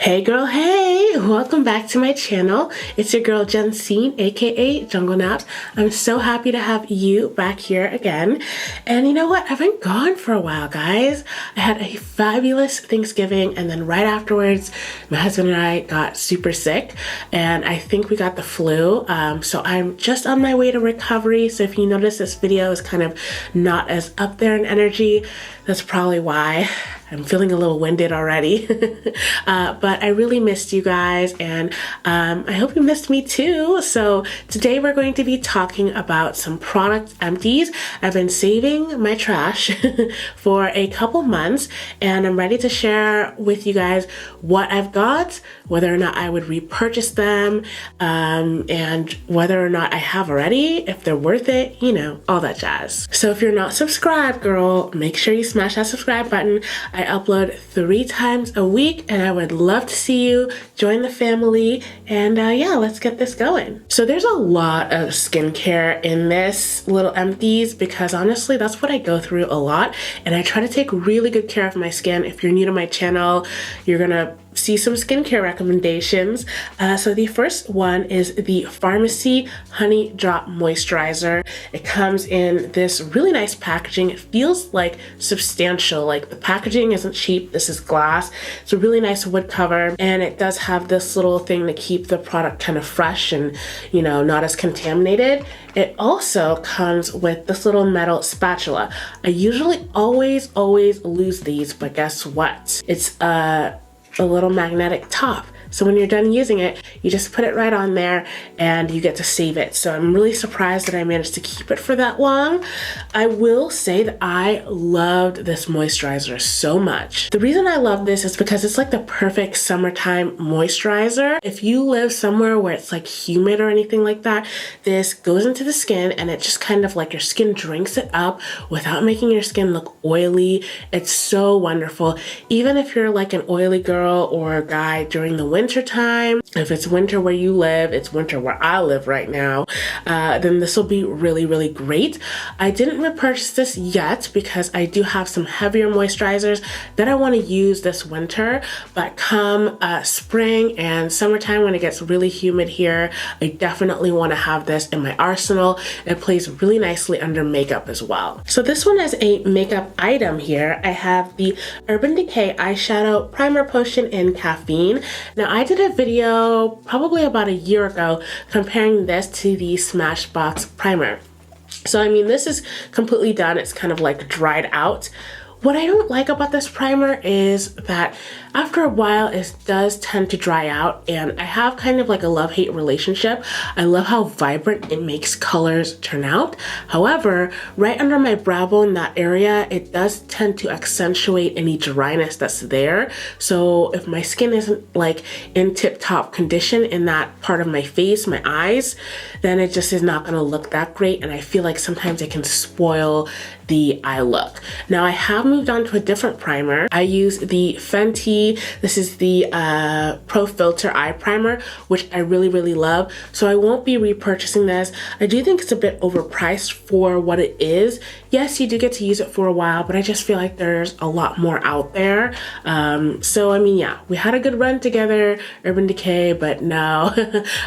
Hey girl, hey! Welcome back to my channel. It's your girl Jensine, aka Jungle Naps. I'm so happy to have you back here again. And you know what? I've been gone for a while, guys. I had a fabulous Thanksgiving, and then right afterwards, my husband and I got super sick, and I think we got the flu. So I'm just on my way to recovery. So if you notice this video is kind of not as up there in energy, that's probably why. I'm feeling a little winded already. But I really missed you guys, and I hope you missed me too. So today we're going to be talking about some product empties. I've been saving my trash for a couple months, and I'm ready to share with you guys what I've got, whether or not I would repurchase them, and whether or not I have already, if they're worth it, you know, all that jazz. So if you're not subscribed, girl, make sure you smash that subscribe button. I upload 3 times a week, and I would love to see you join the family. And yeah, let's get this going. So there's a lot of skincare in this little empties because honestly, that's what I go through a lot, and I try to take really good care of my skin. If you're new to my channel, you're gonna see some skincare recommendations. So the first one is the Pharmacy Honey Drop Moisturizer. It comes in this really nice packaging. It feels like substantial, like the packaging isn't cheap. This is glass. It's a really nice wood cover, and it does have this little thing to keep the product kind of fresh and, you know, not as contaminated. It also comes with this little metal spatula. I usually always lose these, but guess what? It's a little magnetic top. So when you're done using it, you just put it right on there and you get to save it. So I'm really surprised that I managed to keep it for that long. I will say that I loved this moisturizer so much. The reason I love this is because it's like the perfect summertime moisturizer. If you live somewhere where it's like humid or anything like that, this goes into the skin and it just kind of like your skin drinks it up without making your skin look oily. It's so wonderful. Even if you're like an oily girl or a guy during the winter time, if it's winter where you live, it's winter where I live right now, then this will be really great. I didn't repurchase this yet because I do have some heavier moisturizers that I want to use this winter, but come spring and summertime when it gets really humid here, I definitely want to have this in my arsenal. It plays really nicely under makeup as well. So this one is a makeup item here. I have the Urban Decay Eyeshadow Primer Potion in Caffeine. Now I did a video probably about a year ago comparing this to the Smashbox primer. So I mean, this is completely done. It's kind of like dried out. What I don't like about this primer is that after a while it does tend to dry out, and I have kind of like a love-hate relationship. I love how vibrant it makes colors turn out. However, right under my brow bone, that area, it does tend to accentuate any dryness that's there. So if my skin isn't like in tip-top condition in that part of my face, my eyes, then it just is not gonna look that great, and I feel like sometimes it can spoil the eye look. Now I have moved on to a different primer. I use the Fenty. This is the Pro Filter Eye Primer, which I really love. So I won't be repurchasing this. I do think it's a bit overpriced for what it is. Yes, you do get to use it for a while, but I just feel like there's a lot more out there. So I mean, yeah, we had a good run together, Urban Decay, but now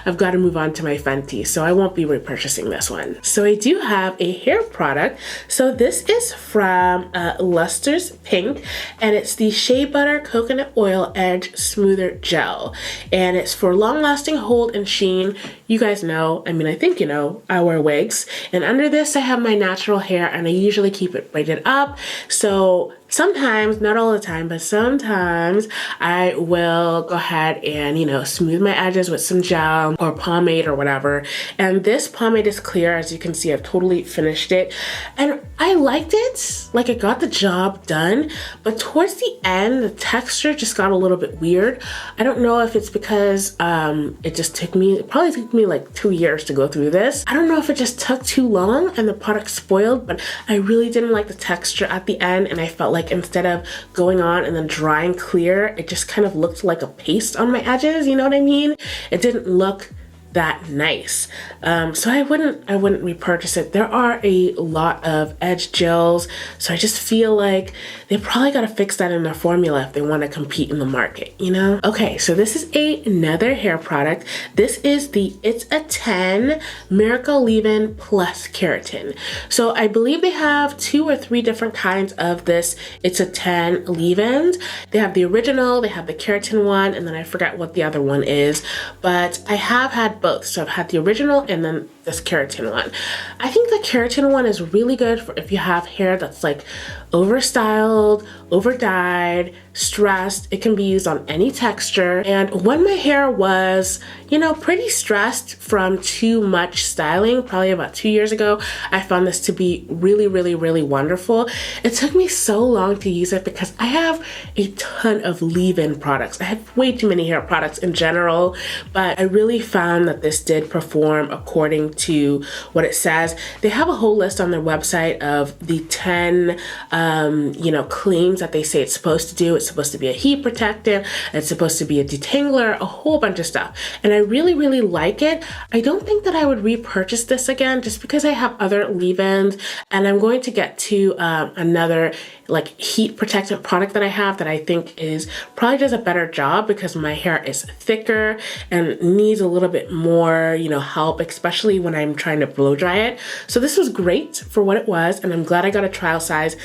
I've got to move on to my Fenty. So I won't be repurchasing this one. So I do have a hair product. So this is from Luster's Pink, and it's the Shea Butter Coconut Oil Edge Smoother Gel, and it's for long-lasting hold and sheen. You guys know, I mean, I think you know, I wear wigs, and under this I have my natural hair, and I usually keep it braided up. So sometimes, not all the time, but sometimes I will go ahead and, you know, smooth my edges with some gel or pomade or whatever. And this pomade is clear. As you can see, I've totally finished it. And I liked it. Like, it got the job done. But towards the end, the texture just got a little bit weird. I don't know if it's because it probably took me like 2 years to go through this. I don't know if it just took too long and the product spoiled, but I really didn't like the texture at the end, and I felt like instead of going on and then drying clear, it just kind of looked like a paste on my edges, you know what I mean? It didn't look that nice. So I wouldn't repurchase it. There are a lot of edge gels, so I just feel like they probably got to fix that in their formula if they want to compete in the market, you know? Okay, so this is another hair product. This is the It's a 10 Miracle Leave-In Plus Keratin. So I believe they have 2 or 3 different kinds of this It's a 10 leave-ins. They have the original, they have the keratin one, and then I forget what the other one is, but I have had both. So I've had the original and then this keratin one. I think the keratin one is really good for if you have hair that's like overstyled, over-dyed, stressed. It can be used on any texture. And when my hair was, you know, pretty stressed from too much styling, probably about 2 years ago, I found this to be really, really, really wonderful. It took me so long to use it because I have a ton of leave-in products. I have way too many hair products in general, but I really found that this did perform according to what it says. They have a whole list on their website of the 10 you know, claims that they say it's supposed to do. It's supposed to be a heat protectant, it's supposed to be a detangler, a whole bunch of stuff. And I really, really like it. I don't think that I would repurchase this again just because I have other leave-ins, and I'm going to get to another like heat protectant product that I have that I think is probably does a better job because my hair is thicker and needs a little bit more, you know, help, especially when I'm trying to blow dry it. So this was great for what it was, and I'm glad I got a trial size,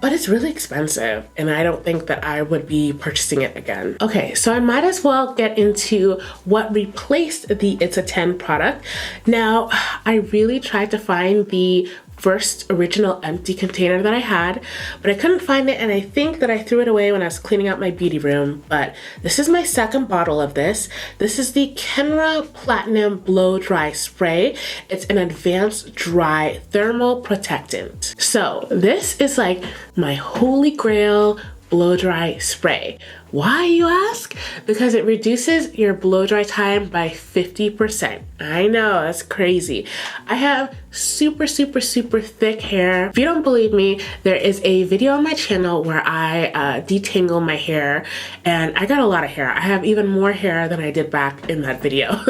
but it's really expensive and I don't think that I would be purchasing it again. Okay, so I might as well get into what replaced the It's a 10 product. Now, I really tried to find the first original empty container that I had, but I couldn't find it, and I think that I threw it away when I was cleaning out my beauty room. But this is my second bottle of this. This is the Kenra Platinum Blow Dry Spray. It's an advanced dry thermal protectant. So this is like my holy grail blow dry spray. Why, you ask? Because it reduces your blow dry time by 50%. I know, that's crazy. I have super, super, super thick hair. If you don't believe me, there is a video on my channel where I detangle my hair, and I got a lot of hair. I have even more hair than I did back in that video.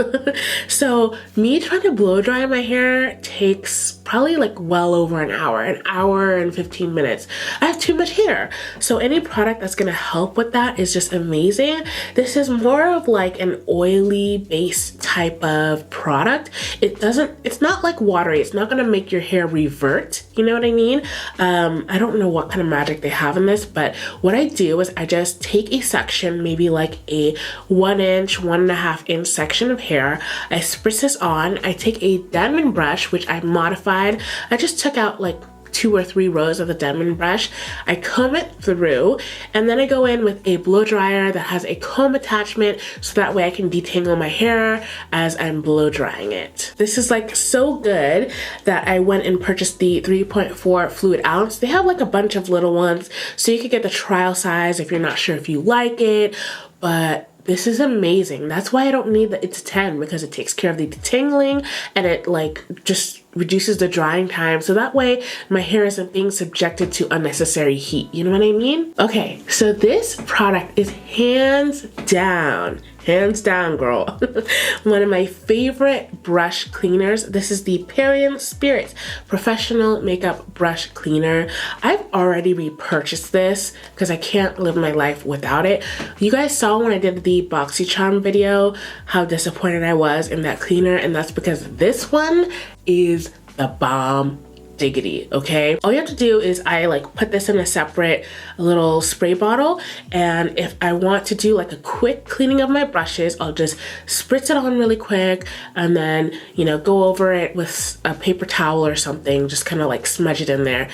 So me trying to blow dry my hair takes probably like well over an hour and 15 minutes. I have too much hair. So any product that's gonna help with that is just amazing. This is more of like an oily base type of product. It's not like watery. It's not gonna make your hair revert. You know what I mean? I don't know what kind of magic they have in this, but what I do is I just take a section, maybe like a 1 inch, 1.5 inch section of hair. I spritz this on. I take a Denman brush, which I modified. I just took out like 2 or 3 rows of the Denman brush. I comb it through, and then I go in with a blow dryer that has a comb attachment so that way I can detangle my hair as I'm blow drying it. This is like so good that I went and purchased the 3.4 fluid ounce. They have like a bunch of little ones, so you could get the trial size if you're not sure if you like it, but this is amazing. That's why I don't need the It's a 10, because it takes care of the detangling and it like just reduces the drying time, so that way my hair isn't being subjected to unnecessary heat. You know what I mean? Okay, so this product is hands down, girl, one of my favorite brush cleaners. This is the Perrier Spirits Professional Makeup Brush Cleaner. I've already repurchased this because I can't live my life without it. You guys saw when I did the BoxyCharm video how disappointed I was in that cleaner, and that's because this one is the bomb diggity, okay? All you have to do is I like put this in a separate little spray bottle, and if I want to do like a quick cleaning of my brushes, I'll just spritz it on really quick and then, you know, go over it with a paper towel or something, just kind of like smudge it in there.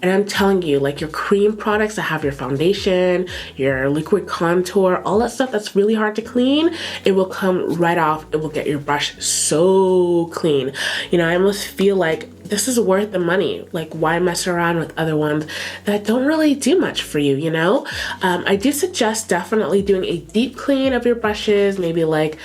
And I'm telling you, like your cream products that have your foundation, your liquid contour, all that stuff that's really hard to clean, it will come right off. It will get your brush so clean. You know, I almost feel like this is worth the money. Like, why mess around with other ones that don't really do much for you, you know? I do suggest definitely doing a deep clean of your brushes, maybe like,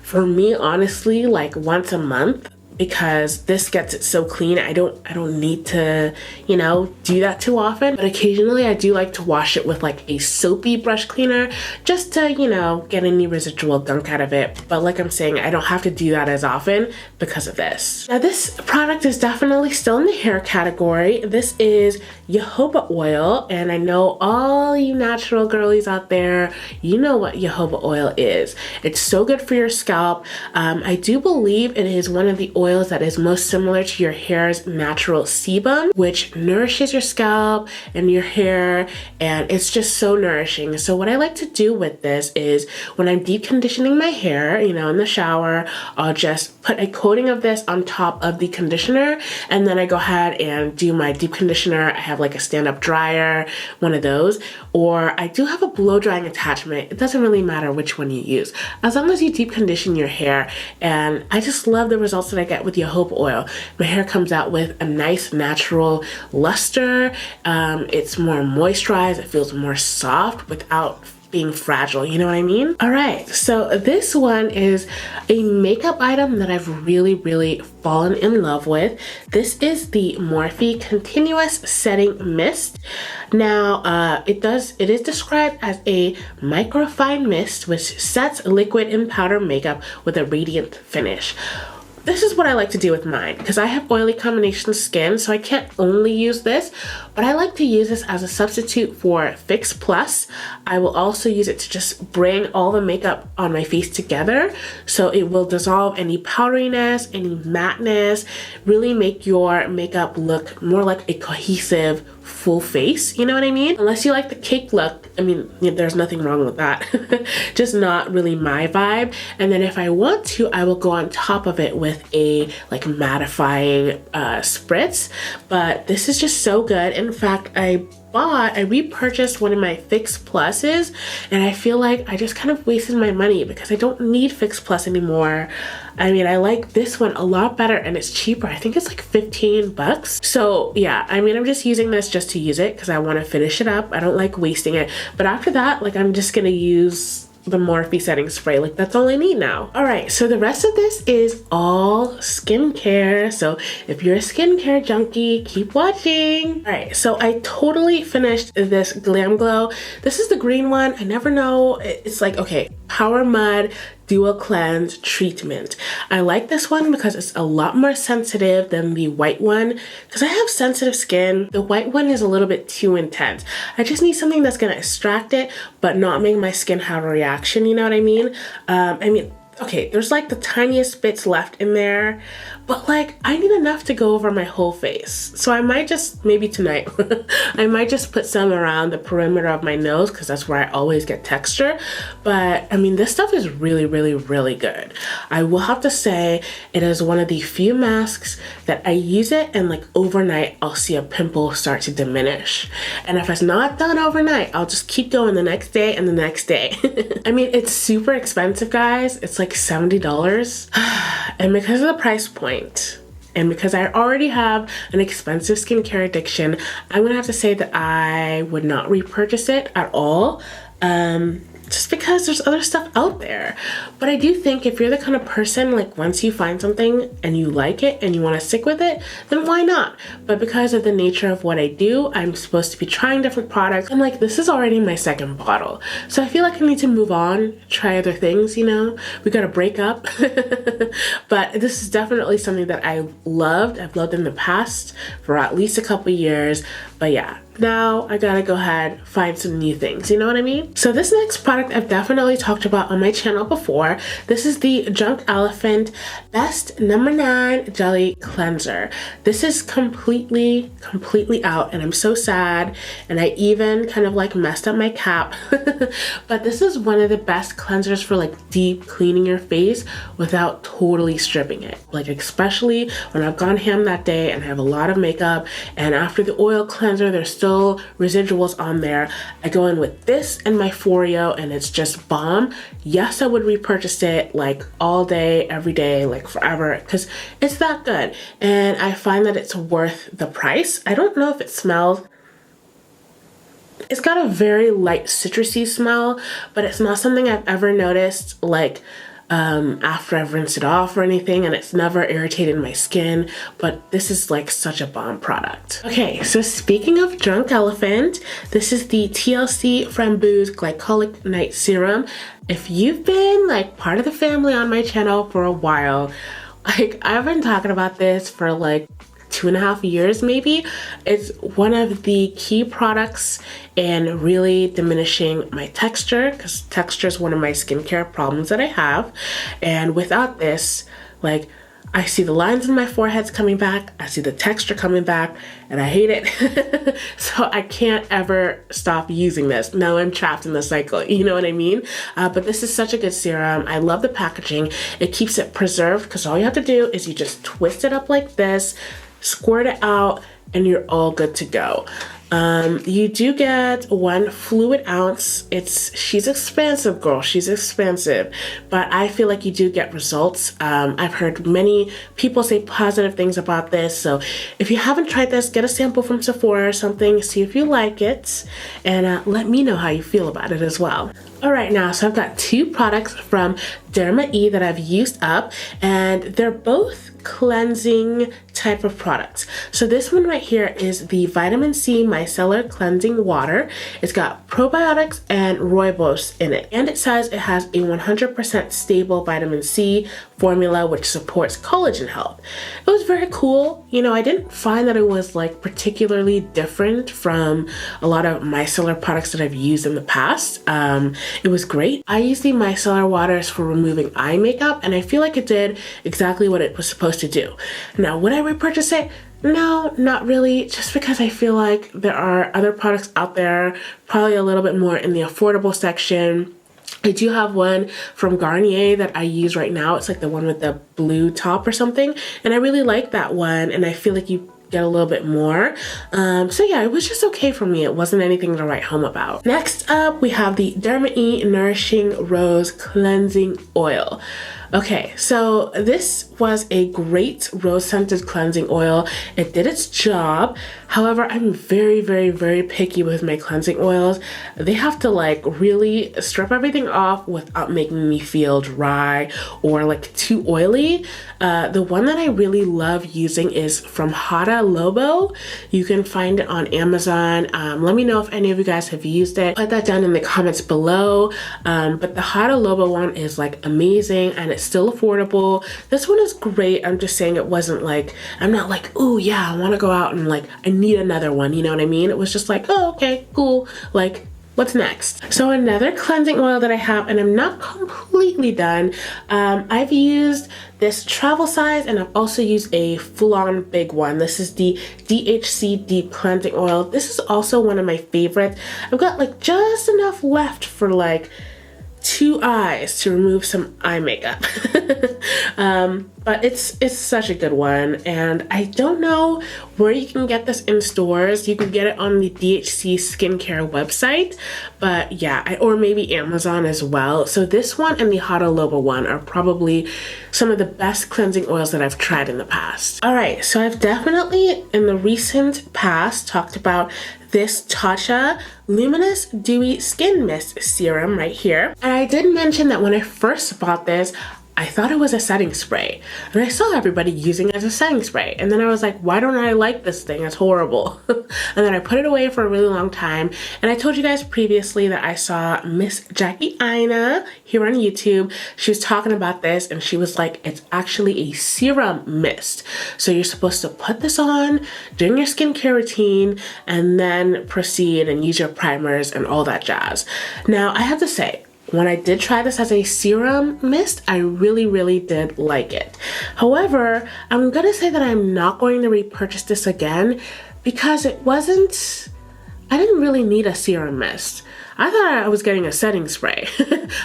for me, honestly, like once a month because this gets it so clean. I don't need to, you know, do that too often, but occasionally I do like to wash it with like a soapy brush cleaner just to, you know, get any residual gunk out of it. But like I'm saying, I don't have to do that as often because of this. Now this product is definitely still in the hair category. This is Jojoba Oil, and I know all you natural girlies out there, you know what jojoba oil is. It's so good for your scalp. I do believe it is one of the oils that is most similar to your hair's natural sebum, which nourishes your scalp and your hair, and it's just so nourishing. So what I like to do with this is when I'm deep conditioning my hair, you know, in the shower, I'll just put a coating of this on top of the conditioner, and then I go ahead and do my deep conditioner. I have like a stand-up dryer, one of those, or I do have a blow drying attachment. It doesn't really matter which one you use, as long as you deep condition your hair. And I just love the results that I get with jojoba oil. My hair comes out with a nice natural luster. It's more moisturized. It feels more soft without being fragile, you know what I mean? All right, so this one is a makeup item that I've really fallen in love with. This is the Morphe Continuous Setting Mist. Now, it is described as a microfine mist which sets liquid and powder makeup with a radiant finish. This is what I like to do with mine because I have oily combination skin, so I can't only use this, but I like to use this as a substitute for Fix Plus. I will also use it to just bring all the makeup on my face together, so it will dissolve any powderiness, any matteness, really make your makeup look more like a cohesive full face, you know what I mean? Unless you like the cake look, I mean, there's nothing wrong with that. Just not really my vibe. And then if I want to, I will go on top of it with a like mattifying spritz. But this is just so good. In fact, I repurchased one of my Fix Pluses, and I feel like I just kind of wasted my money because I don't need Fix Plus anymore. I mean, I like this one a lot better and it's cheaper. I think it's like 15 bucks. So yeah, I mean, I'm just using this just to use it because I want to finish it up. I don't like wasting it. But after that, like, I'm just gonna use the Morphe setting spray. Like, that's all I need now. All right, so the rest of this is all skincare. So if you're a skincare junkie, keep watching. All right, so I totally finished this Glam Glow. This is the green one. I never know. It's like, okay, Power Mud Dual Cleanse Treatment. I like this one because it's a lot more sensitive than the white one. Because I have sensitive skin, the white one is a little bit too intense. I just need something that's gonna extract it, but not make my skin have a reaction, you know what I mean? Okay, there's like the tiniest bits left in there, but like I need enough to go over my whole face. So I might just, maybe tonight, I might just put some around the perimeter of my nose because that's where I always get texture. But I mean, this stuff is really good. I will have to say it is one of the few masks that I use it and like overnight I'll see a pimple start to diminish. And if it's not done overnight, I'll just keep going the next day and the next day. I mean, it's super expensive, guys. It's like $70. And because of the price point, and because I already have an expensive skincare addiction, I'm gonna have to say that I would not repurchase it at all. Just because there's other stuff out there. But I do think if you're the kind of person, like, once you find something and you like it and you want to stick with it, then why not? But because of the nature of what I do, I'm supposed to be trying different products. And like, this is already my second bottle. So I feel like I need to move on, try other things, you know? We gotta break up. But this is definitely something that I've loved in the past for at least a couple years. But yeah, now I gotta go ahead, find some new things, you know what I mean? So this next product I've definitely talked about on my channel before. This is the Drunk Elephant Best No. 9 Jelly Cleanser. This is completely out, and I'm so sad, and I even kind of like messed up my cap. But this is one of the best cleansers for like deep cleaning your face without totally stripping it. Like, especially when I've gone ham that day and I have a lot of makeup, and after the oil cleanser there's still residuals on there, I go in with this and my Foreo and it's just bomb. Yes, I would repurchase it like all day, every day, like forever, because it's that good. And I find that it's worth the price. I don't know if it smells. It's got a very light citrusy smell, but it's not something I've ever noticed like after I've rinsed it off or anything, and it's never irritated my skin, but this is like such a bomb product. Okay, so speaking of Drunk Elephant, this is the TLC Framboos Glycolic Night Serum. If you've been like part of the family on my channel for a while, like I've been talking about this for like 2.5 years maybe. It's one of the key products in really diminishing my texture, because texture is one of my skincare problems that I have. And without this, like, I see the lines in my foreheads coming back, I see the texture coming back, and I hate it. So I can't ever stop using this. Now I'm trapped in the cycle, you know what I mean? But this is such a good serum. I love the packaging. It keeps it preserved, because all you have to do is you just twist it up like this, squirt it out, and you're all good to go. You do get 1 fluid ounce. She's expensive, girl. She's expensive, but I feel like you do get results. I've heard many people say positive things about this. So if you haven't tried this, get a sample from Sephora or something, see if you like it, and let me know how you feel about it as well. All right, now, so I've got 2 products from Derma E that I've used up, and they're both cleansing type of products. So this one right here is the Vitamin C Micellar Cleansing Water. It's got probiotics and rooibos in it, and it says it has a 100% stable vitamin C formula which supports collagen health. It was very cool. You know, I didn't find that it was like particularly different from a lot of micellar products that I've used in the past. It was great. I use the micellar waters for removing eye makeup, and I feel like it did exactly what it was supposed to do. Now, would I repurchase it? No, not really, just because I feel like there are other products out there, probably a little bit more in the affordable section. I do have one from Garnier that I use right now. It's like the one with the blue top or something, and I really like that one, and I feel like you get a little bit more. So yeah, it was just okay for me. It wasn't anything to write home about. Next up, we have the Derma E Nourishing Rose Cleansing Oil. Okay, so this was a great rose-scented cleansing oil. It did its job. However, I'm very, very, very picky with my cleansing oils. They have to like really strip everything off without making me feel dry or like too oily. The one that I really love using is from Hada Lobo. You can find it on Amazon. Let me know if any of you guys have used it. Put that down in the comments below. But the Hada Lobo one is like amazing, and it's still affordable. This one is great. I'm just saying it wasn't like, I'm not like, oh yeah, I want to go out and like, I need another one, you know what I mean? It was just like, oh, okay, cool. Like, what's next? So another cleansing oil that I have, and I'm not completely done. I've used this travel size, and I've also used a full-on big one. This is the DHC Deep Cleansing Oil. This is also one of my favorites. I've got like just enough left for like 2 eyes to remove some eye makeup. But it's such a good one, and I don't know where you can get this in stores. You can get it on the DHC skincare website, but yeah, or maybe Amazon as well. So this one and the Hada Lobo one are probably some of the best cleansing oils that I've tried in the past. All right, so I've definitely in the recent past talked about this Tatcha Luminous Dewy Skin Mist Serum right here. And I did mention that when I first bought this, I thought it was a setting spray, and I saw everybody using it as a setting spray, and then I was like, why don't I like this thing? It's horrible. And then I put it away for a really long time, and I told you guys previously that I saw Miss Jackie Aina here on YouTube. She was talking about this, and she was like, it's actually a serum mist. So you're supposed to put this on during your skincare routine and then proceed and use your primers and all that jazz. Now, I have to say, when I did try this as a serum mist, I really, really did like it. However, I'm gonna say that I'm not going to repurchase this again because I didn't really need a serum mist. I thought I was getting a setting spray.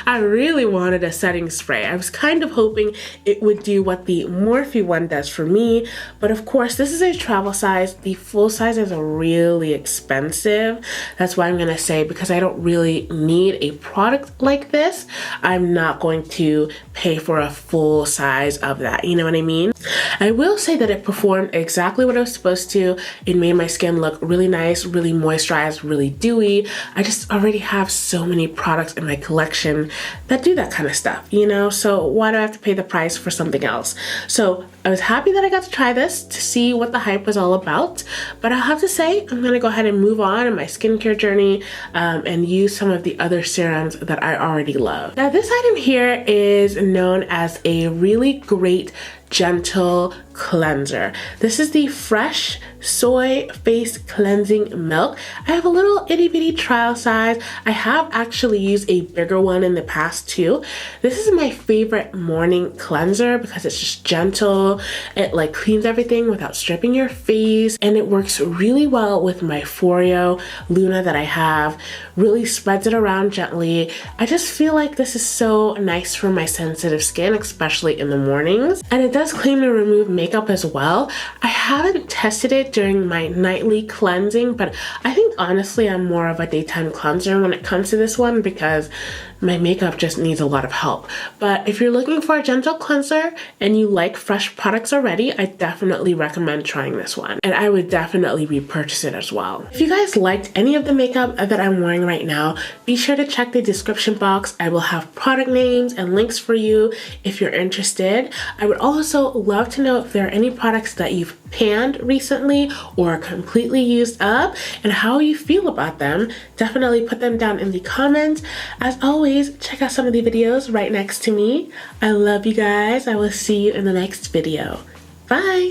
I really wanted a setting spray. I was kind of hoping it would do what the Morphe one does for me, but of course this is a travel size. The full size is really expensive. That's why I'm gonna say, because I don't really need a product like this, I'm not going to pay for a full size of that, you know what I mean? I will say that it performed exactly what it was supposed to. It made my skin look really nice, really moisturized, really dewy. I just already have so many products in my collection that do that kind of stuff, you know? So why do I have to pay the price for something else? So I was happy that I got to try this to see what the hype was all about. But I'll have to say, I'm gonna go ahead and move on in my skincare journey and use some of the other serums that I already love. Now this item here is known as a really great gentle cleanser. This is the Fresh Soy Face Cleansing Milk. I have a little itty bitty trial size. I have actually used a bigger one in the past too. This is my favorite morning cleanser because it's just gentle. It like cleans everything without stripping your face, and it works really well with my Foreo Luna that I have. Really spreads it around gently. I just feel like this is so nice for my sensitive skin, especially in the mornings. And it does clean and remove makeup as well. I haven't tested it during my nightly cleansing, but I think honestly I'm more of a daytime cleanser when it comes to this one because my makeup just needs a lot of help. But if you're looking for a gentle cleanser and you like fresh products already, I definitely recommend trying this one. And I would definitely repurchase it as well. If you guys liked any of the makeup that I'm wearing right now, be sure to check the description box. I will have product names and links for you if you're interested. I would also love to know if there are any products that you've panned recently or completely used up and how you feel about them. Definitely put them down in the comments. As always, check out some of the videos right next to me. I love you guys. I will see you in the next video. Bye!